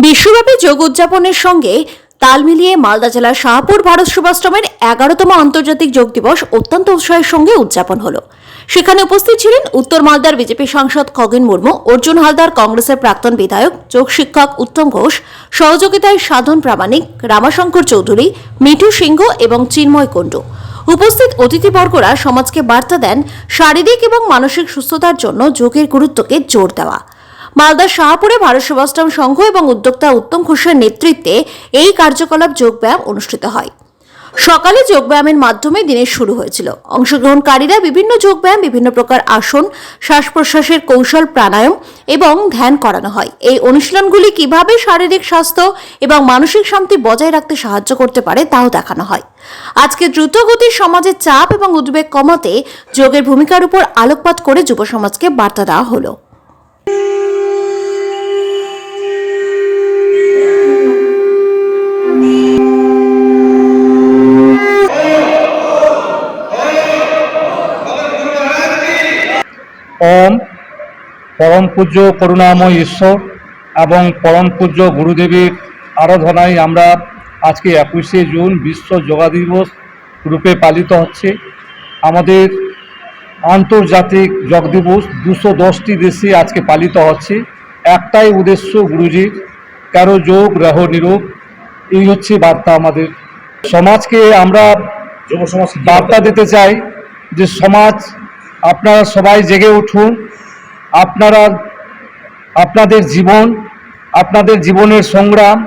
বিশ্বব্যাপী যোগ উদযাপনের সঙ্গে তাল মিলিয়ে মালদা জেলার শাহপুর ভারত সেবাশ্রমের 11তম আন্তর্জাতিক যোগ দিবস অত্যন্ত উৎসাহের সঙ্গে উদযাপন হলো। সেখানে উপস্থিত ছিলেন উত্তর মালদার বিজেপি সাংসদ খগেন মুর্মু, অর্জুন হালদার কংগ্রেসের প্রাক্তন বিধায়ক, যোগ শিক্ষক উত্তম ঘোষ, সহযোগিতায় সাধন প্রামাণিক, রামাশঙ্কর চৌধুরী, মিঠু সিংহ এবং চিন্ময় কুণ্ডু। উপস্থিত অতিথিবর্গরা সমাজকে বার্তা দেন শারীরিক এবং মানসিক সুস্থতার জন্য যোগের গুরুত্বকে জোর দেওয়া। মালদার শাহপুরে ভারত সেবাশ্রম সংঘ এবং উদ্যোক্তা উত্তম ঘোষের নেতৃত্বে এই কার্যকলাপ যোগব্যায়াম অনুষ্ঠিত হয়। সকালে যোগব্যায়ামের মাধ্যমে দিনের শুরু হয়েছিল। অংশগ্রহণকারীরা বিভিন্ন যোগব্যায়াম, বিভিন্ন প্রকার আসন, শ্বাস প্রশ্বাসের কৌশল, প্রাণায়াম এবং ধ্যান করানো হয়। এই অনুশীলনগুলি কিভাবে শারীরিক স্বাস্থ্য এবং মানসিক শান্তি বজায় রাখতে সাহায্য করতে পারে তাও দেখানো হয়। আজকে দ্রুতগতির সমাজের চাপ এবং উদ্বেগ কমাতে যোগের ভূমিকার উপর আলোকপাত করে যুব সমাজকে বার্তা দেওয়া হলো। ওম পরম পূজ্য করুণাময় ঈশ্বর এবং পরম পূজ্য গুরুদেবের আরাধনায় আমরা আজকে 21শে জুন বিশ্ব যোগা দিবস রূপে পালিত হচ্ছে। আমাদের আন্তর্জাতিক যোগ দিবস 210টি দেশে আজকে পালিত হচ্ছে। একটাই উদ্দেশ্য গুরুজির, কারো যোগ রহ নিরোগ, এই হচ্ছে বার্তা। আমাদের সমাজকে আমরা যুব সমাজ বার্তা দিতে চাই যে সমাজ, আপনারা সবাই জেগে উঠুন। আপনাদের জীবন, আপনাদের জীবনের সংগ্রাম,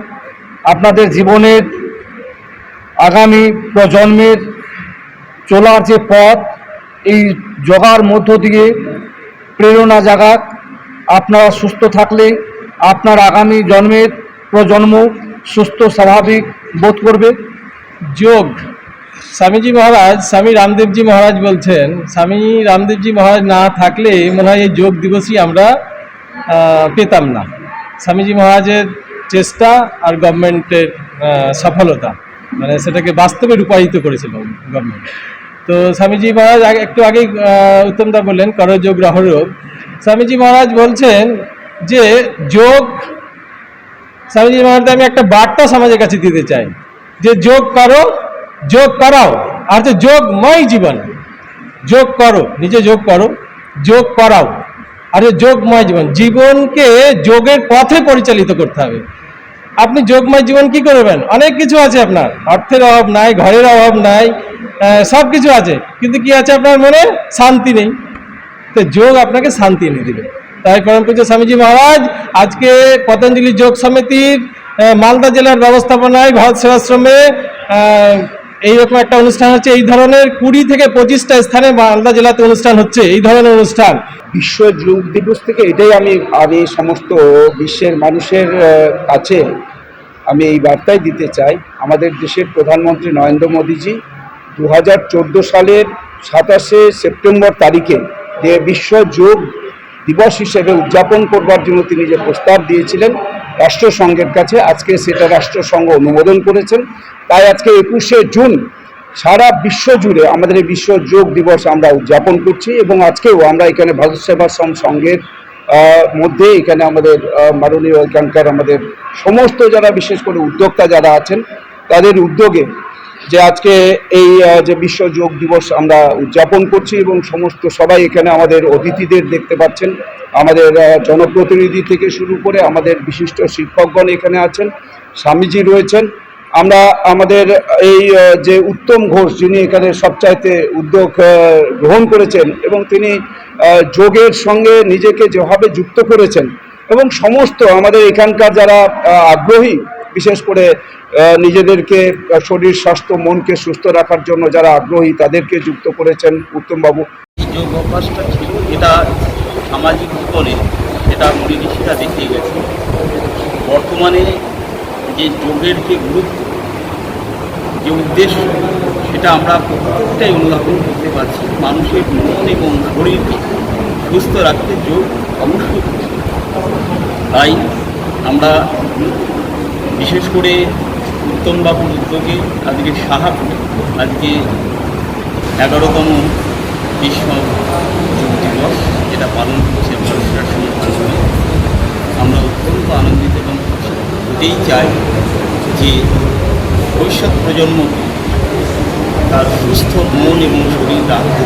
আপনাদের জীবনের আগামী প্রজন্মের চলার যে পথ, এই যোগার মধ্য দিয়ে প্রেরণা জাগাক। আপনারা সুস্থ থাকলে আপনার আগামী প্রজন্ম সুস্থ স্বাভাবিক বোধ করবে। যোগ স্বামীজি মহারাজ, স্বামী রামদেবজি মহারাজ বলছেন, স্বামী রামদেবজি মহারাজ না থাকলে মনে হয় এই যোগ দিবসই আমরা পেতাম না। স্বামীজি মহারাজের চেষ্টা আর গভর্নমেন্টের সফলতা, মানে সেটাকে বাস্তবে রূপায়িত করেছিল গভর্নমেন্ট। তো স্বামীজি মহারাজ একটু আগেই উত্তমদা বললেন করো যোগ রহ রোগ। স্বামীজি মহারাজ বলছেন যে যোগ, স্বামীজি মহারাজ আমি একটা বার্তা সমাজের কাছে দিতে চাই যে যোগ করো, যোগ করাও, আর যে যোগময় জীবন, যোগ করো, নিজে যোগ করো, যোগ করাও, আর যোগময় জীবন, জীবনকে যোগের পথে পরিচালিত করতে হবে। আপনি যোগময় জীবন কি করবেন? অনেক কিছু আছে, আপনার অর্থের অভাব নাই, ঘরের অভাব নাই, সব কিছু আছে, কিন্তু কি আছে আপনার মনে? শান্তি নেই। তো যোগ আপনাকে শান্তি এনে দিবে। তাই পরম পূজ্য স্বামীজি মহারাজ আজকে পতঞ্জলি যোগ সমিতির মালদা জেলার ব্যবস্থাপনায় ভারত সেবাশ্রমে এইরকম একটা অনুষ্ঠান হচ্ছে। এই ধরনের 20 থেকে 25টা স্থানে মালদা জেলাতে অনুষ্ঠান হচ্ছে, এই ধরনের অনুষ্ঠান। বিশ্ব যোগ দিবস থেকে এটাই আমি সমস্ত বিশ্বের মানুষের কাছে আমি এই বার্তাই দিতে চাই। আমাদের দেশের প্রধানমন্ত্রী নরেন্দ্র মোদীজি 2014 সালের 27শে সেপ্টেম্বর তারিখে যে বিশ্ব যোগ দিবস হিসেবে উদযাপন করবার জন্য তিনি যে প্রস্তাব দিয়েছিলেন রাষ্ট্রসংঘের কাছে, আজকে সেটা রাষ্ট্রসংঘ অনুমোদন করেছেন। তাই আজকে 21শে জুন সারা বিশ্ব জুড়ে আমাদের এই বিশ্ব যোগ দিবস আমরা উদযাপন করছি। এবং আজকেও আমরা এখানে ভারত সেবাশ্রম সংঘের মধ্যে এখানে আমাদের মাননীয় এখানকার আমাদের সমস্ত যারা, বিশেষ করে উদ্যোক্তা যারা আছেন, তাদের উদ্যোগে যে আজকে এই যে বিশ্ব যোগ দিবস আমরা উদযাপন করছি। এবং সমস্ত সবাই এখানে আমাদের অতিথিদের দেখতে পাচ্ছেন, আমাদের জনপ্রতিনিধি থেকে শুরু করে আমাদের বিশিষ্ট শিক্ষকগণ এখানে আছেন, স্বামীজি রয়েছেন। আমরা আমাদের এই যে উত্তম ঘোষ, যিনি এখানে সবচাইতে উদ্যোগ গ্রহণ করেছেন এবং তিনি যোগের সঙ্গে নিজেকে যেভাবে যুক্ত করেছেন, এবং সমস্ত আমাদের এখানকার যারা আগ্রহী, বিশেষ করে নিজেদেরকে শরীর স্বাস্থ্য মনকে সুস্থ রাখার জন্য যারা আগ্রহী, তাদেরকে যুক্ত করেছেন উত্তমবাবু। যোগ অভ্যাসটা ছিল, এটা সামাজিক জীবনে এটা মুনি ঋষিরা দেখিয়ে গেছে। বর্তমানে যে যোগের যে গুরুত্ব, যে উদ্দেশ্য, সেটা আমরা প্রত্যেকটাই অনুধাবন করতে পারছি। মানুষের মন এবং শরীরকে সুস্থ রাখতে যোগ অবশ্যই। তাই আমরা বিশেষ করে উত্তমবাবুর উদ্যোগে আজকে শাহপুরে আজকে 11তম বিশ্ব যোগ দিবস যেটা পালন করছে ভারত সেবাশ্রম। আমরা অত্যন্ত আনন্দিত এবং খুশি। এটাই চাই যে ভবিষ্যৎ প্রজন্মকে তার সুস্থ মন এবং শরীর রাখতে